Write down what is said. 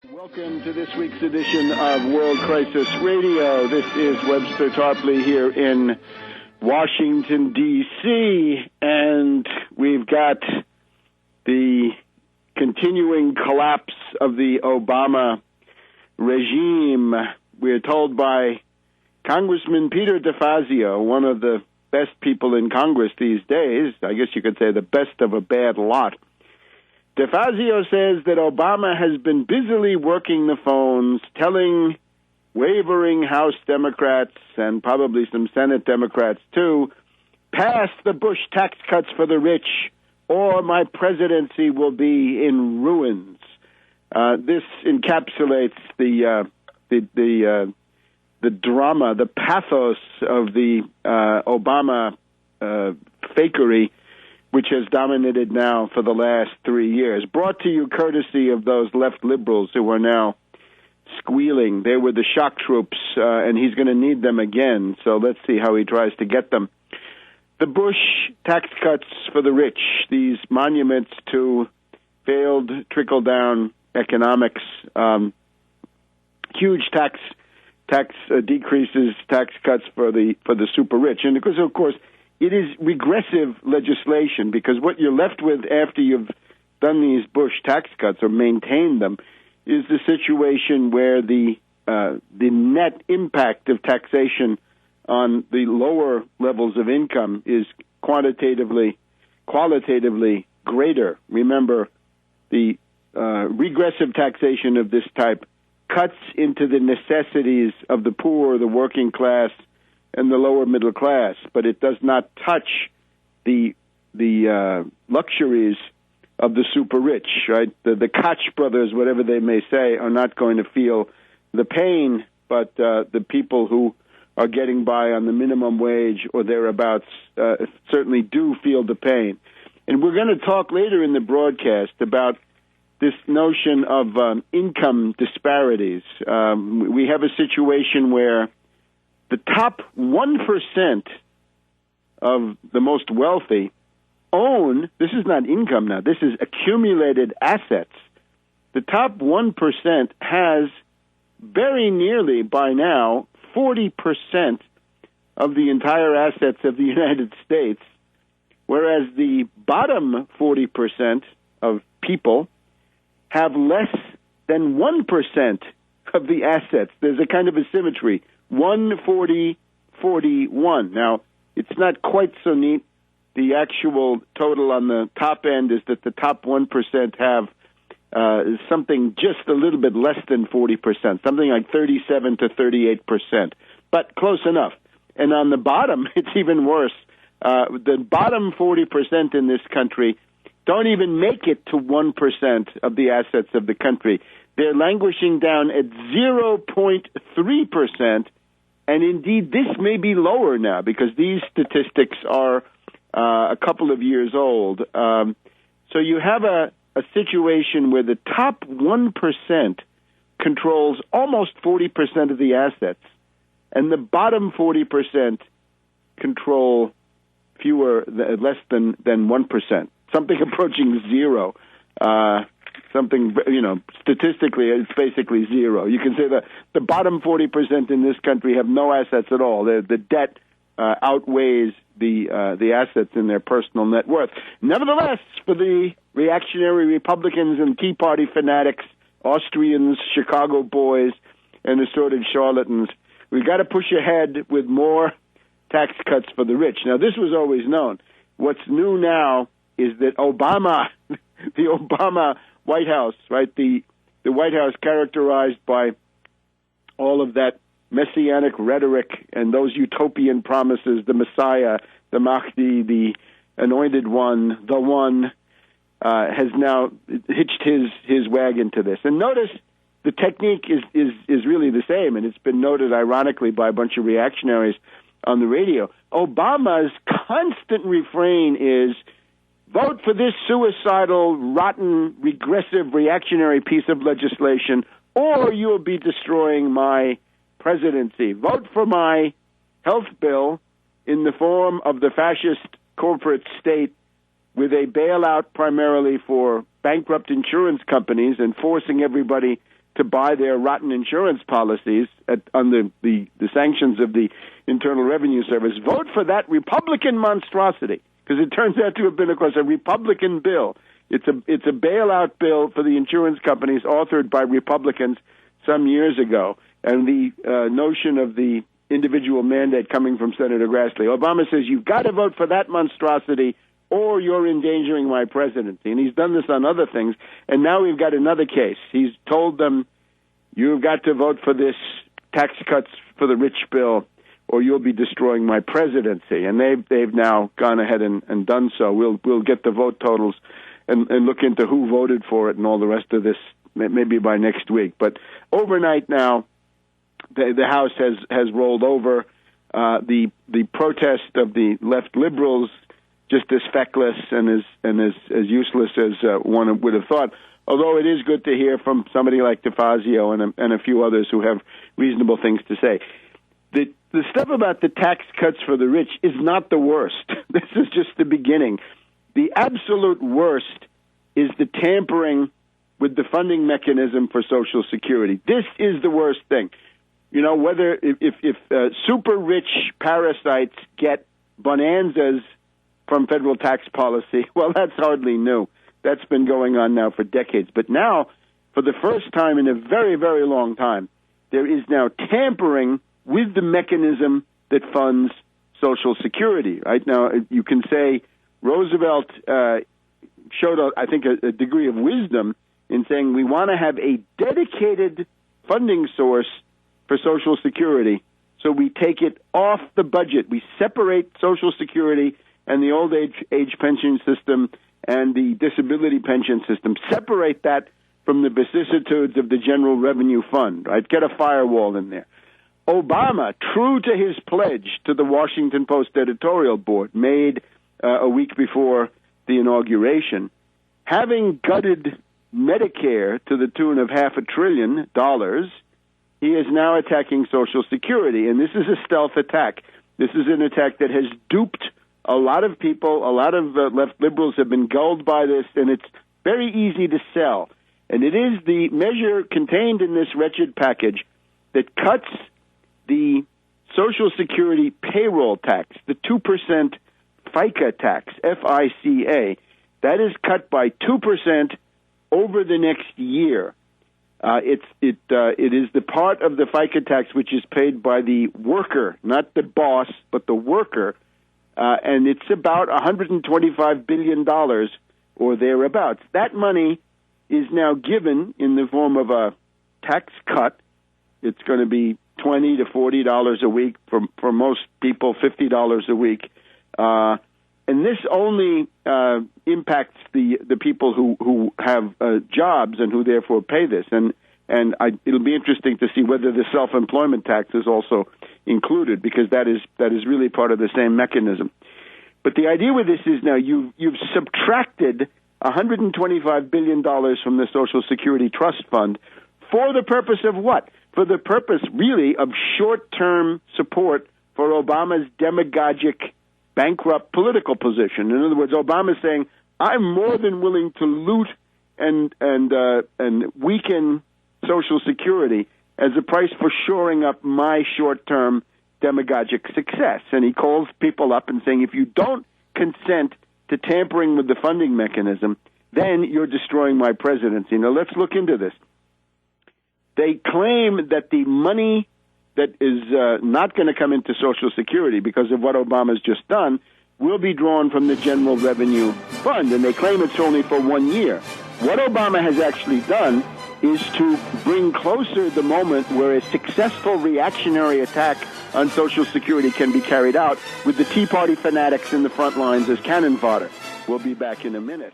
Welcome to this week's edition of World Crisis Radio. This is Webster Tarpley here in Washington, D.C., and we've got the continuing collapse of the Obama regime. We're told by Congressman Peter DeFazio, one of the best people in Congress these days, I guess you could say the best of a bad lot. DeFazio says that Obama has been busily working the phones, telling wavering House Democrats and probably some Senate Democrats too, pass the Bush tax cuts for the rich or my presidency will be in ruins. This encapsulates the drama, the pathos of the Obama fakery, which has dominated now for the last 3 years. Brought to you courtesy of those left liberals who are now squealing. They were the shock troops, and he's going to need them again, so let's see how he tries to get them. The Bush tax cuts for the rich, these monuments to failed trickle-down economics, huge tax decreases, tax cuts for the super rich. And because, of course, it is regressive legislation, because what you're left with after you've done these Bush tax cuts or maintained them is the situation where the net impact of taxation on the lower levels of income is qualitatively greater. Remember, the regressive taxation of this type cuts into the necessities of the poor, the working class, and the lower middle class, but it does not touch the luxuries of the super rich, right? The Koch brothers, whatever they may say, are not going to feel the pain, but the people who are getting by on the minimum wage or thereabouts certainly do feel the pain. And we're going to talk later in the broadcast about this notion of income disparities. We have a situation where the top 1% of the most wealthy own, this is not income now, this is accumulated assets. The top 1% has very nearly by now 40% of the entire assets of the United States, whereas the bottom 40% of people have less than 1% of the assets. There's a kind of asymmetry. 140-41. Now, it's not quite so neat. The actual total on the top end is that the top 1% have something just a little bit less than 40%, something like 37 to 38%, but close enough. And on the bottom, it's even worse. The bottom 40% in this country don't even make it to 1% of the assets of the country. They're languishing down at 0.3%. And indeed, this may be lower now because these statistics are a couple of years old. So you have a situation where the top 1% controls almost 40% of the assets, and the bottom 40% control less than 1%, something approaching zero. Statistically, it's basically zero. You can say that the bottom 40% in this country have no assets at all. The debt outweighs the assets in their personal net worth. Nevertheless, for the reactionary Republicans and Tea Party fanatics, Austrians, Chicago boys, and assorted charlatans, we've got to push ahead with more tax cuts for the rich. Now, this was always known. What's new now is that the Obama White House, right? The White House characterized by all of that messianic rhetoric and those utopian promises, the Messiah, the Mahdi, the anointed one, the one, has now hitched his wagon to this. And notice the technique is really the same, and it's been noted ironically by a bunch of reactionaries on the radio. Obama's constant refrain is, vote for this suicidal, rotten, regressive, reactionary piece of legislation, or you will be destroying my presidency. Vote for my health bill in the form of the fascist corporate state with a bailout primarily for bankrupt insurance companies and forcing everybody to buy their rotten insurance policies under the sanctions of the Internal Revenue Service. Vote for that Republican monstrosity, because it turns out to have been, of course, a Republican bill. It's a bailout bill for the insurance companies authored by Republicans some years ago, and the notion of the individual mandate coming from Senator Grassley. Obama says, you've got to vote for that monstrosity or you're endangering my presidency. And he's done this on other things. And now we've got another case. He's told them, you've got to vote for this tax cuts for the rich bill or you'll be destroying my presidency. And they've now gone ahead and done so. We'll get the vote totals and look into who voted for it and all the rest of this maybe by next week. But overnight now, the House has rolled over. The protest of the left liberals just as feckless and as useless as one would have thought. Although it is good to hear from somebody like DeFazio and a few others who have reasonable things to say. The stuff about the tax cuts for the rich is not the worst. This is just the beginning. The absolute worst is the tampering with the funding mechanism for Social Security. This is the worst thing. You know, whether if super rich parasites get bonanzas from federal tax policy, well, that's hardly new. That's been going on now for decades. But now, for the first time in a very, very long time, there is now tampering with the mechanism that funds Social Security. Right now, you can say Roosevelt showed, I think, a degree of wisdom in saying we want to have a dedicated funding source for Social Security, so we take it off the budget. We separate Social Security and the old age pension system and the disability pension system. Separate that from the vicissitudes of the General Revenue Fund, right? Get a firewall in there. Obama, true to his pledge to the Washington Post editorial board made a week before the inauguration, having gutted Medicare to the tune of $500 billion, he is now attacking Social Security, and this is a stealth attack. This is an attack that has duped a lot of people. A lot of left liberals have been gulled by this, and it's very easy to sell. And it is the measure contained in this wretched package that cuts the Social Security payroll tax, the 2% FICA tax, FICA. That is cut by 2% over the next year. It is the part of the FICA tax which is paid by the worker, not the boss, but the worker, and it's about $125 billion or thereabouts. That money is now given in the form of a tax cut. It's going to be $20 to $40 a week for most people, $50 a week, and this only impacts the people who have jobs and who therefore pay this. And it'll be interesting to see whether the self-employment tax is also included, because that is really part of the same mechanism. But the idea with this is now you've subtracted $125 billion from the Social Security Trust Fund for the purpose of what? For the purpose, really, of short-term support for Obama's demagogic, bankrupt political position. In other words, Obama's saying, I'm more than willing to loot and weaken Social Security as a price for shoring up my short-term demagogic success. And he calls people up and saying, if you don't consent to tampering with the funding mechanism, then you're destroying my presidency. Now, let's look into this. They claim that the money that is not going to come into Social Security because of what Obama's just done will be drawn from the General Revenue Fund, and they claim it's only for 1 year. What Obama has actually done is to bring closer the moment where a successful reactionary attack on Social Security can be carried out with the Tea Party fanatics in the front lines as cannon fodder. We'll be back in a minute.